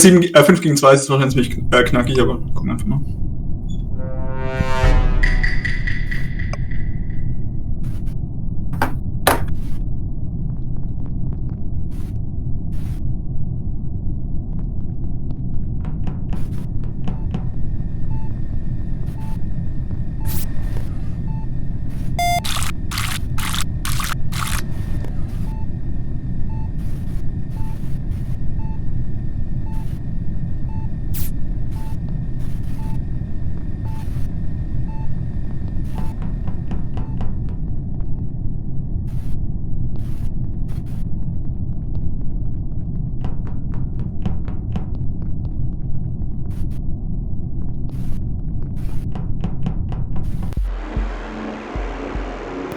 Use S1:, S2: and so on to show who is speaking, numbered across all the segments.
S1: 5 gegen 2 ist wahrscheinlich ziemlich knackig, aber gucken wir einfach mal.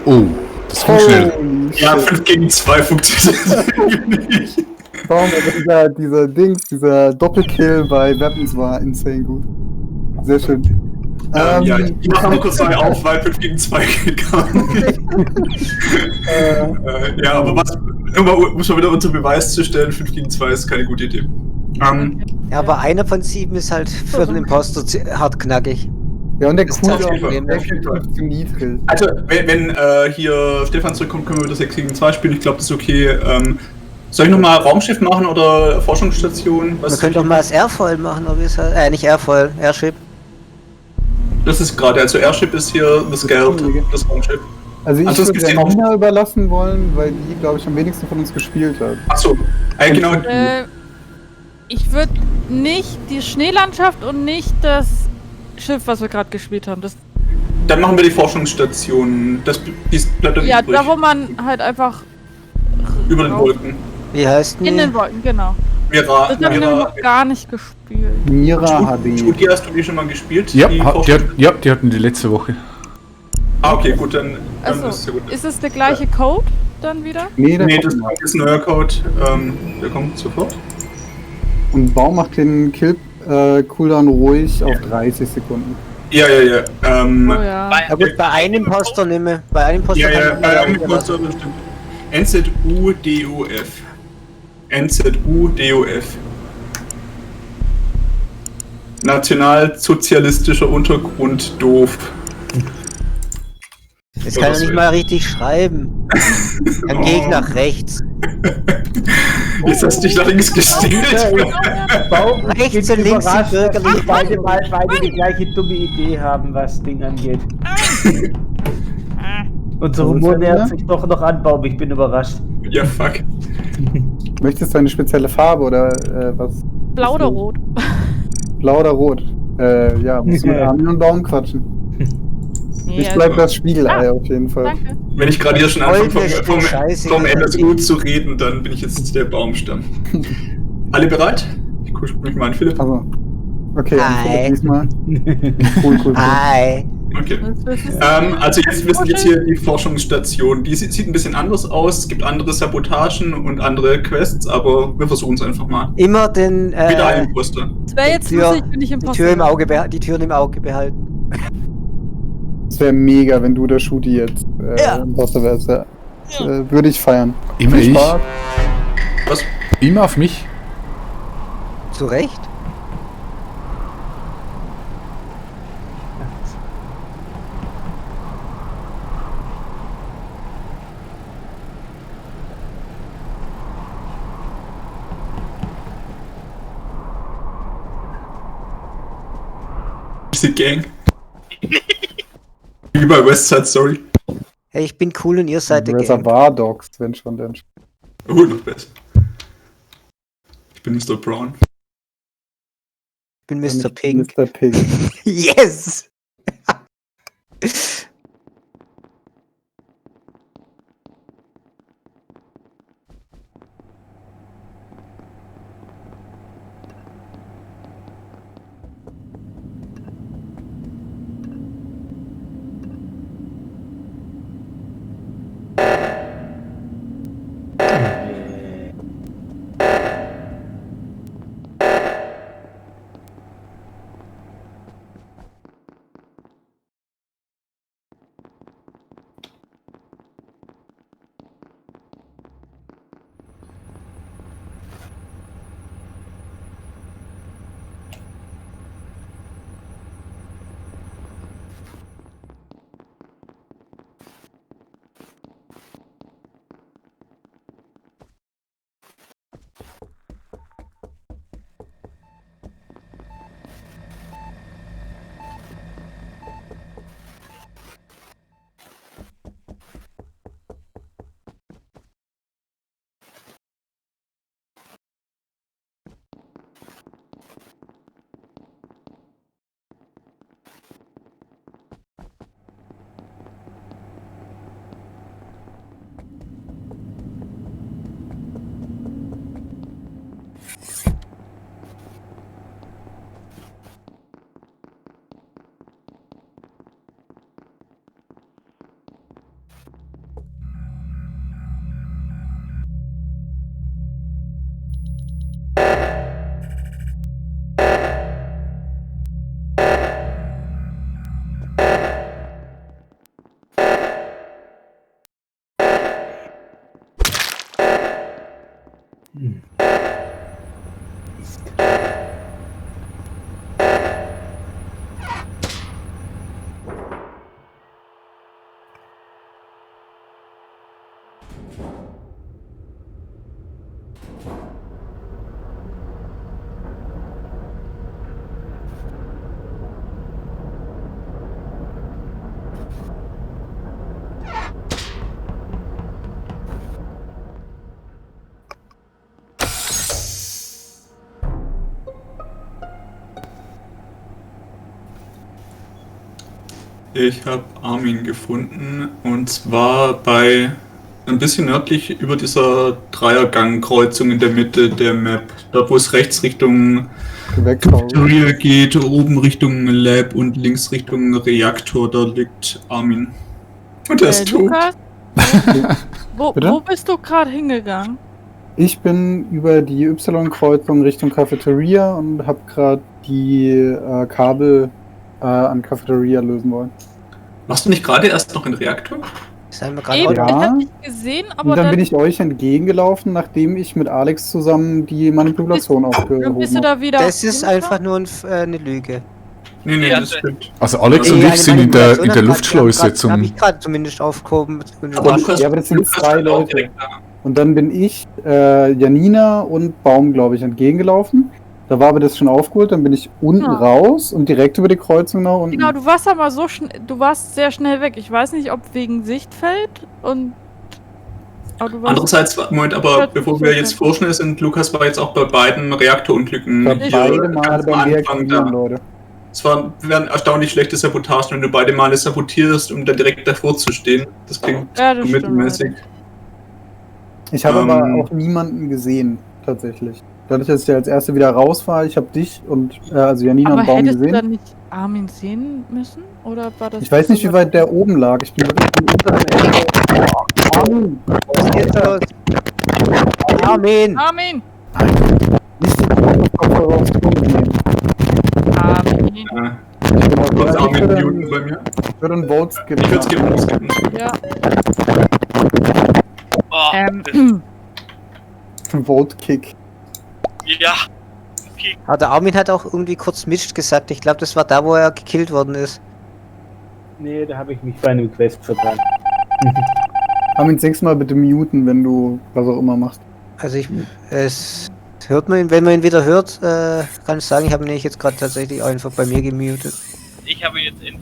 S2: Oh, das ging schnell.
S1: Ja, 5 gegen 2 funktioniert nicht.
S3: Warum dieser Doppelkill bei Weapons war insane gut. Sehr schön.
S1: Ja, ich mache mal kurz neu auf, weil 5 gegen 2 geht gar nicht. Ja, aber muss man wieder unter Beweis zu stellen, 5 gegen 2 ist keine gute Idee.
S4: Ja, aber einer von 7 ist halt für den Imposter hart knackig.
S3: Ja, und der
S4: Das ist
S3: Cooldown
S4: das
S3: ist
S4: Problem.
S3: zu niedrig.
S1: Also, wenn hier Stefan zurückkommt, können wir wieder 6 gegen 2 spielen. Ich glaube, das ist okay. Soll ich nochmal Raumschiff machen oder Forschungsstation?
S4: Wir können doch mal das Airfoil machen, oder wie es heißt. Nicht Airfoil, Airship.
S1: Das ist gerade, also Airship ist hier das Geld, das Raumschiff.
S3: Also ich
S1: Ansonsten
S3: würde
S1: gibt's
S3: Nina überlassen wollen, weil die, glaube ich, am wenigsten von uns gespielt hat.
S1: Achso, genau.
S5: Ich würde nicht die Schneelandschaft und nicht das Schiff, was wir gerade gespielt haben.
S1: Dann machen wir die Forschungsstation. Die bleibt dann
S5: Ja,
S1: übrig.
S5: da wo man halt einfach
S1: Über den Wolken.
S4: Wie heißt
S5: in
S4: die?
S5: den Wolken, genau. Das haben wir noch gar nicht gespielt.
S3: Mira HD.
S1: Judy, hast du die schon mal gespielt?
S2: Ja,
S1: die
S2: die hatten die letzte Woche.
S1: Ah, okay, gut, dann
S5: Also,
S1: ist es ja gut.
S5: ist es der gleiche Code dann wieder?
S3: Nee,
S1: Nee,
S3: kommt
S1: das
S3: noch.
S1: ist ein neuer Code. Der kommt sofort.
S3: Und Baum macht den Kill-Cooldown ruhig auf 30 Sekunden.
S1: Ja.
S5: Oh ja.
S4: Ja gut, bei einem Imposter nehme. Bei einem Imposter
S1: Ja,
S4: kann man
S1: bei einem Imposter bestimmt. NZUDOF. NZUDOF. Nationalsozialistischer Untergrund doof.
S4: Das kann er nicht mal richtig schreiben. Dann gehe ich nach rechts.
S1: Jetzt hast du dich nach links gestellt.
S6: Baum
S4: Rechts und links sind bürgerliche
S6: beide die gleiche dumme Idee haben, was das Ding angeht. Unser Humor nähert sich doch noch an, Baum, ich bin überrascht.
S1: Ja, fuck.
S3: Möchtest du eine spezielle Farbe oder was?
S5: Blau oder rot?
S3: Blau oder rot? Ja, musst du mit Armin und Baum quatschen.
S5: Nee,
S3: Ich bleib das Spiegelei auf jeden Fall.
S5: Danke.
S1: Wenn ich gerade hier schon anfange vom
S4: Scheiße,
S1: NSU zu reden, dann bin ich jetzt der Baumstamm. Alle bereit? Ich kuschel mich mal an Philipp.
S3: Also, okay,
S4: Hi.
S3: Philipp diesmal. Cool.
S4: Hi.
S1: Okay.
S5: Das ist
S1: Also wir sind jetzt hier die Forschungsstation. Die sieht ein bisschen anders aus. Es gibt andere Sabotagen und andere Quests, aber wir versuchen es einfach mal.
S4: Immer den
S1: Wieder ein Imposter.
S5: Es wäre jetzt
S4: Tür-
S5: lustig, wenn ich im
S4: die Türen im Auge behalten.
S3: Es wäre mega, wenn du der Shooty jetzt Imposter wärst. Ja. Würde ich feiern.
S2: Immer
S3: Viel
S2: ich.
S3: Spaß.
S1: Was?
S2: Immer auf mich.
S4: Zu Recht?
S1: Diese Gang. Wie bei Westside Story.
S4: Hey, ich bin cool und ihr seid der Gang.
S3: Reservoir Dogs, wenn schon denn.
S1: Oh, noch besser. Ich bin Mr. Brown.
S4: Ich bin Mr. Pink.
S3: Mr. Pink.
S4: Yes!
S1: Ich habe Armin gefunden und zwar bei ein bisschen nördlich über dieser Dreiergangkreuzung in der Mitte der Map. Dort wo es rechts Richtung Cafeteria geht, oben Richtung Lab und links Richtung Reaktor, da liegt Armin. Und er ist tot.
S5: Lukas, wo
S3: Bitte?
S5: bist du gerade hingegangen?
S3: Ich bin über die Y-Kreuzung Richtung Cafeteria und habe gerade die Kabel an Cafeteria lösen wollen.
S1: Machst du nicht gerade erst noch einen Reaktor?
S4: Seien wir gerade
S5: Eben,
S3: Ja.
S5: ich hab dich gesehen, aber
S3: Und dann bin ich euch entgegengelaufen, nachdem ich mit Alex zusammen die Manipulation
S5: dann bist
S3: aufgehoben
S5: du
S3: habe.
S5: da wieder.
S4: Das ist einfach nur eine Lüge.
S1: Nee, das stimmt.
S2: Also Alex und
S4: Eine
S2: ich sind in der
S4: Manipulation
S2: Luftschleuse
S4: Habe
S2: zum...
S4: ich gerade zumindest aufgehoben.
S1: Aber Lukas,
S3: Ja, aber das sind
S1: Lukas
S3: 3
S1: war auch
S3: Leute.
S1: direkt da.
S3: Und dann bin ich, Janina und Baum, glaube ich, entgegengelaufen. Da war aber das schon aufgeholt, dann bin ich unten
S5: Ja.
S3: raus und direkt über die Kreuzung nach unten.
S5: Genau, du warst aber so schnell, du warst sehr schnell weg. Ich weiß nicht, ob wegen Sichtfeld und. Aber du warst
S1: Andererseits, Moment, aber bevor wir jetzt vorschnell sind, Lukas war jetzt auch bei beiden Reaktorunglücken
S3: Ich war
S1: hier
S3: beide Male
S1: ganz am
S3: beim
S1: Anfang
S3: Reaktivieren,
S1: da.
S3: Leute.
S1: Es wären erstaunlich schlechte Sabotagen, wenn du beide Male sabotierst, um dann direkt davor zu stehen. Das klingt
S5: Ja, das stimmt,
S1: mittelmäßig.
S3: Ich habe aber
S1: Ähm.
S3: auch niemanden gesehen, tatsächlich. Dadurch, dass ich als Erste wieder raus war, ich habe dich und also Janina
S5: aber
S3: und Baum
S5: hättest du
S3: gesehen.
S5: dann nicht Armin sehen müssen? Oder war das.
S3: Ich weiß nicht, wie weit der oben lag. Ich bin wirklich unter dem Ende. Armin!
S4: Was ist jetzt los? Armin!
S5: Armin!
S3: Nicht den Kopfhörer aufs Klo nehmen.
S5: Armin!
S3: Ich bin auch
S1: Kurz
S3: ich
S1: Armin
S3: würde
S1: muten bei mir.
S3: einen Vote skippen.
S1: Ich würde es skippen.
S5: Ja.
S7: Oh,
S3: Einen Vote-Kick.
S7: ja.
S4: Der Armin hat auch irgendwie kurz Mist gesagt. Ich glaube, das war da, wo er gekillt worden ist.
S6: Nee, da habe ich mich bei einem Quest vertan.
S3: Armin, 6-mal bitte muten, wenn du was auch immer machst.
S4: Also es hört man ihn, wenn man ihn wieder hört, kann ich sagen, ich habe ihn nämlich jetzt gerade tatsächlich einfach bei mir gemutet.
S7: Ich habe jetzt in.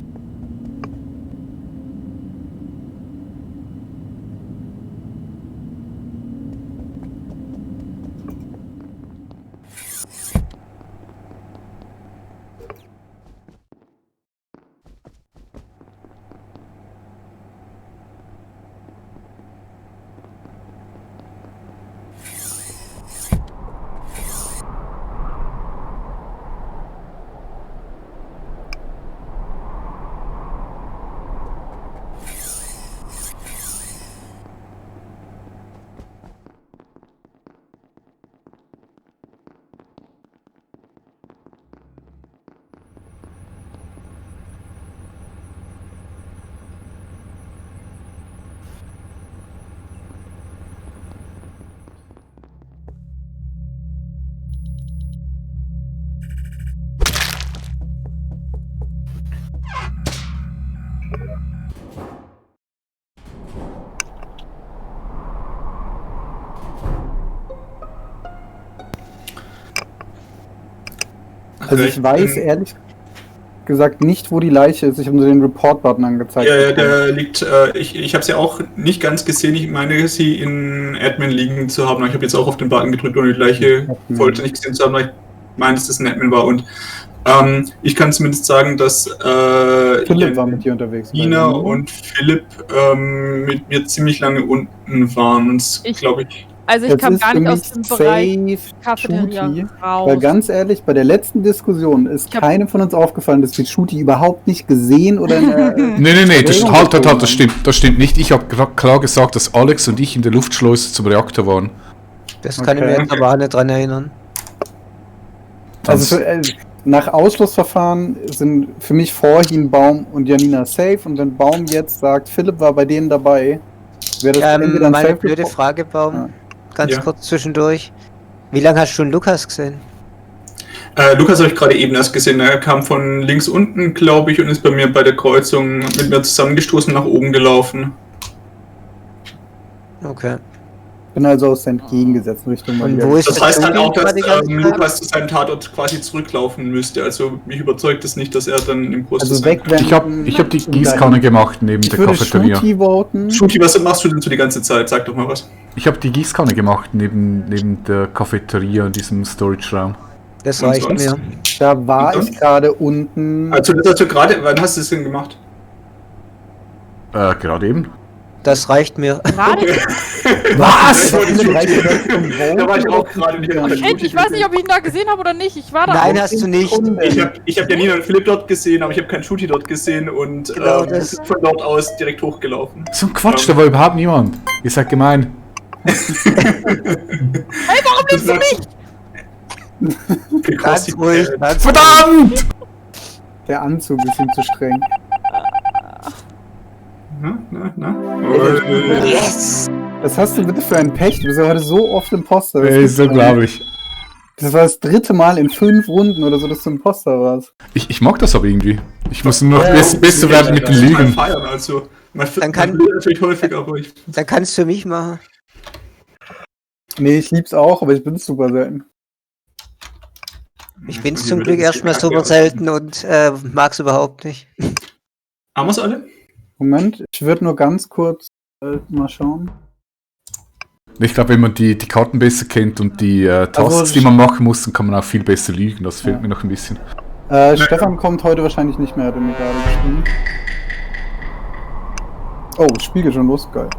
S3: Also ich weiß ehrlich gesagt nicht, wo die Leiche ist. Ich habe nur den Report-Button angezeigt.
S1: Ja,
S3: bekommen.
S1: der liegt, ich habe sie auch nicht ganz gesehen. Ich meine, sie in Admin liegen zu haben. Ich habe jetzt auch auf den Button gedrückt, ohne die Leiche vollständig gesehen zu haben. Ich meine, dass das ein Admin war. Und ich kann zumindest sagen, dass
S3: Philipp war mit dir unterwegs.
S1: Nina und Philipp mit mir ziemlich lange unten waren. Und
S5: Ich-
S1: glaube ich.
S5: Also ich
S3: Jetzt
S5: kam
S3: ist
S5: gar
S3: für
S5: nicht
S3: mich
S5: aus dem Bereich
S3: safe
S5: Cafeteria
S3: Shooty,
S5: raus.
S3: weil ganz ehrlich, bei der letzten Diskussion ist
S5: Ich hab-
S3: keinem von uns aufgefallen, dass wir Shooty überhaupt nicht gesehen oder
S2: Nee, das,
S3: Drehung
S2: halt,
S3: gezogen
S2: das stimmt nicht. Ich habe klar gesagt, dass Alex und ich in der Luftschleuse zum Reaktor waren.
S4: Das kann ich
S3: Okay.
S4: mir jetzt aber auch nicht dran erinnern.
S3: Also nach Ausschlussverfahren sind für mich vorhin Baum und Janina safe und wenn Baum jetzt sagt, Philipp war bei denen dabei, wäre das entweder ein
S4: Meine
S3: Safe
S4: blöde
S3: Report-
S4: Frage, Baum,
S3: Ja.
S4: ganz
S1: Ja.
S4: kurz zwischendurch. Wie lange hast du schon Lukas gesehen?
S1: Lukas habe ich gerade eben erst gesehen. Er kam von links unten, glaube ich, und ist bei mir bei der Kreuzung mit mir zusammengestoßen nach oben gelaufen.
S4: Okay.
S3: Bin also aus der entgegengesetzten Richtung.
S4: Und
S3: wieder.
S4: wo ist
S1: Das
S4: der
S1: heißt dann auch,
S4: Tobi
S1: dass
S4: gerade die ganze Zeit?
S1: Lukas zu seinem Tatort quasi zurücklaufen müsste. Also mich überzeugt es nicht, dass er dann im Kurs
S3: Also
S1: sein
S3: weg,
S1: kann.
S2: Ich hab die Gießkanne gemacht neben
S3: Ich
S2: der
S3: würde
S2: Cafeteria.
S3: Shooty voten.
S1: Schuti, was machst du denn so die ganze Zeit? Sag doch mal was.
S2: Ich habe die Gießkanne gemacht neben der Cafeteria in diesem Storage-Raum.
S4: Das
S1: Und
S4: reicht
S1: sonst?
S4: mir.
S3: Da war
S1: Und
S3: ich
S1: sonst?
S3: gerade unten.
S1: Also gerade, wann hast du es denn gemacht?
S2: Gerade eben.
S4: Das reicht mir.
S5: Gerade?
S2: Was?
S1: Da wollte ich
S3: Reicht
S1: Schuti.
S3: das zum Voten
S1: Da war ich auch
S3: oder
S1: gerade nicht an der
S5: Shit, ich weiß nicht, ob ich ihn da gesehen habe oder nicht. Ich war da
S4: Nein,
S5: auch.
S4: hast du nicht.
S1: Ich hab Janina und Philipp dort gesehen, aber ich habe keinen Schuti dort gesehen und
S4: Genau, das-
S1: sind von dort aus direkt hochgelaufen.
S2: So ein Quatsch, da war überhaupt niemand. Ihr seid gemein.
S5: Hey, warum nimmst du mich?
S4: Ganz ruhig. Ganz
S2: Verdammt!
S3: Der Anzug ist ihm zu streng.
S1: Na?
S4: Yes!
S3: Was hast du bitte für ein Pech? Du bist ja heute so oft Imposter. Das
S2: Ist unglaublich.
S3: Das war das 3. Mal in 5 Runden oder so, dass du Imposter warst.
S2: Ich mag das aber irgendwie. Ich muss nur noch besser werden mit den Lügen.
S1: Feiern, also. Man
S4: Dann kann-
S1: verliert natürlich häufig, aber ich.
S4: Dann kannst du für mich machen.
S3: Nee, ich lieb's auch, aber ich bin's super selten.
S4: Ich bin's zum Glück erstmal super selten und mag's überhaupt nicht.
S1: Haben wir's alle?
S3: Moment, ich würde nur ganz kurz mal schauen.
S2: Ich glaube, wenn man die Karten besser kennt und die Tasks, die man machen muss, dann kann man auch viel besser lügen. Das fehlt mir noch ein bisschen.
S3: Stefan kommt heute wahrscheinlich nicht mehr, hat er mir gerade geschrieben. Oh, das Spiel geht schon los, geil.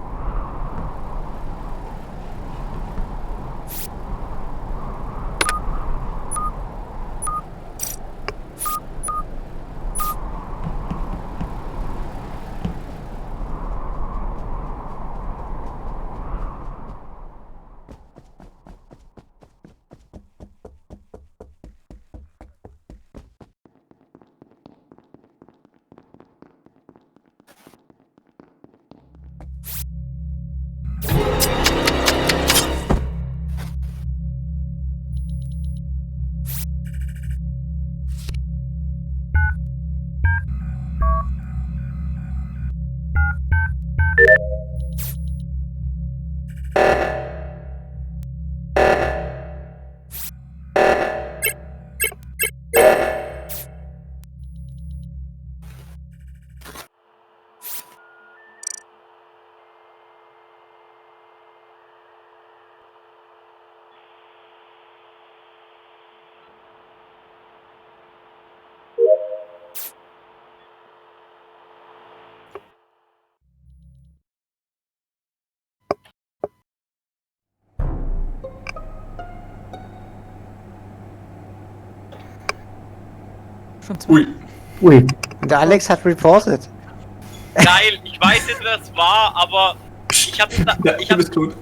S5: Schon 2.
S1: Ui.
S6: Ui.
S4: Und der Alex hat reported.
S7: Geil, ich weiß nicht, wer es war, aber ich hab
S1: Ja, du bist tot.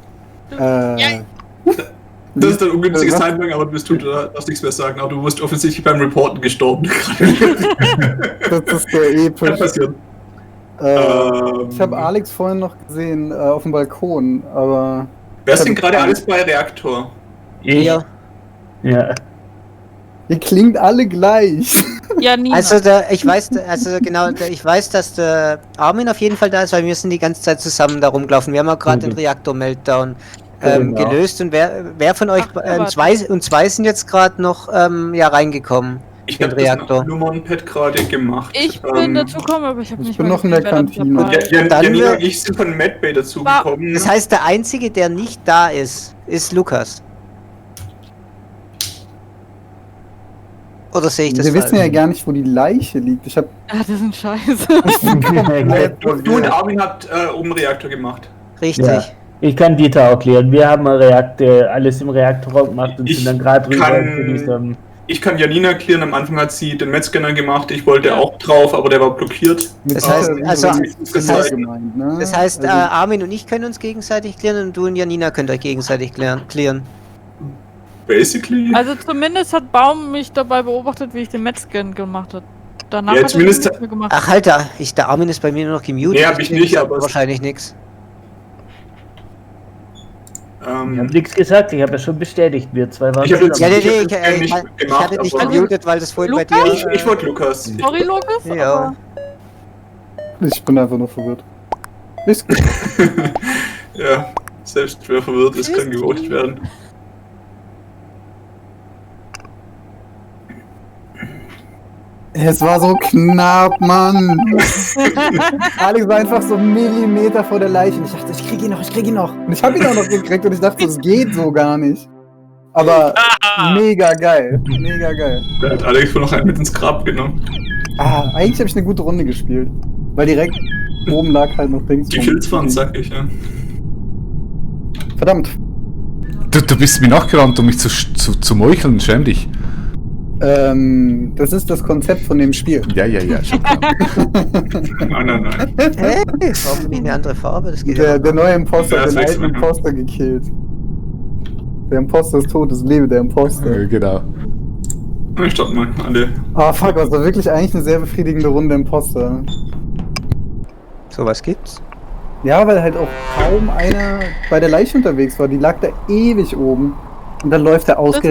S1: Das ist ein ungünstiges
S3: Was?
S1: Timing, aber du bist tot, oder darfst nichts mehr sagen. Aber du wirst offensichtlich beim Reporten gestorben.
S3: Das ist so
S1: Kann
S3: episch.
S1: passieren.
S3: Ich habe Alex vorhin noch gesehen auf dem Balkon, aber
S1: Wer ist denn gerade alles bei Reaktor?
S6: Ich?
S4: Ja.
S6: Ja.
S3: ihr klingt alle gleich.
S5: Ja, Nina.
S4: Also ich weiß, ich weiß, dass der Armin auf jeden Fall da ist, weil wir sind die ganze Zeit zusammen da rumgelaufen. Wir haben auch gerade den Reaktor-Meltdown
S6: Genau.
S4: gelöst und wer von euch,
S5: Ach, aber-
S4: zwei sind jetzt gerade noch reingekommen.
S1: Ich
S4: Den
S1: habe das
S4: Reaktor.
S1: Nummernpad gerade gemacht.
S5: Ich bin dazu gekommen, aber ich habe
S3: ich
S5: nicht
S3: bin
S5: mal
S3: noch in der
S5: gesehen, wer da
S3: Kantine.
S5: dabei ist.
S4: Dann
S1: Janina und
S4: wir-
S1: ich sind von Medbay
S4: Das
S1: dazugekommen.
S4: heißt, der Einzige, der nicht da ist Lukas. Oder sehe ich das
S3: Wir wissen ja
S4: falsch?
S3: gar nicht, wo die Leiche liegt. Ich habe
S5: Ah, das sind Scheiße.
S1: Du und Armin habt oben Reaktor gemacht.
S4: Richtig.
S6: Ja. Ich kann Dieter auch klären. Wir haben alles im Reaktor gemacht und
S1: Ich
S6: sind dann gerade rüber
S1: kann-
S6: zu diesem.
S1: Ich kann Janina klären, am Anfang hat sie den Metzscanner gemacht, ich wollte
S5: Ja.
S1: auch drauf, aber der war blockiert.
S4: Das heißt,
S3: das
S4: heißt-
S3: gemeint, ne?
S4: Das heißt,
S3: Also,
S4: Armin und ich können uns gegenseitig klären und du und Janina könnt euch gegenseitig klären.
S1: Basically.
S5: Also zumindest hat Baum mich dabei beobachtet, wie ich den Metzgen gemacht habe. Danach
S1: Ja,
S5: hat er
S1: zumindest-
S5: nichts mehr gemacht.
S4: Ach halt, der Armin ist bei mir nur noch gemutet.
S1: Nee, hab ich
S4: deswegen
S1: nicht,
S4: sagt
S1: aber-
S4: wahrscheinlich nichts.
S6: Ich habe nichts gesagt, ich habe ja schon bestätigt, wir zwei waren
S1: Ich hab jetzt-
S4: Ja, nee,
S1: Ich hab
S4: nee,
S1: das nicht
S4: ich
S1: gemacht,
S4: hatte dich
S1: aber-
S4: gemutet, weil das vorhin bei dir...
S1: Ich wollte Lukas.
S5: Sorry, Lukas.
S4: Ja.
S5: aber-
S3: Ich bin einfach nur verwirrt. Ist gut.
S1: Ja, selbst wer verwirrt ist, kann gewogt werden.
S3: Es war so knapp, Mann. Alex war einfach so Millimeter vor der Leiche. Und ich dachte, ich krieg ihn noch. Und ich hab ihn auch noch gekriegt und ich dachte, das geht so gar nicht. Aber mega geil. Mega geil.
S1: Da hat Alex wohl noch einen mit ins Grab genommen.
S3: Eigentlich habe ich eine gute Runde gespielt. Weil direkt oben lag halt noch Dings.
S1: Die Kills waren zackig, ja.
S3: Verdammt.
S2: Du bist mir nachgerannt, um mich zu meucheln, schäm dich.
S3: Das ist das Konzept von dem Spiel.
S2: Ja, schon klar.
S1: Nein.
S4: Hey, warum nicht eine andere Farbe? Das geht
S3: Der neue Imposter
S1: Ja,
S3: hat
S1: das
S3: den alten
S1: wechseln wir.
S3: Imposter gekillt. Der Imposter ist tot, es lebe der Imposter.
S2: Genau.
S1: Ich stopp mal, alle.
S3: Fuck, das war wirklich eigentlich eine sehr befriedigende Runde Imposter.
S4: Sowas gibt's.
S3: Ja, weil halt auch kaum einer bei der Leiche unterwegs war. Die lag da ewig oben. Und dann läuft er ausgerechnet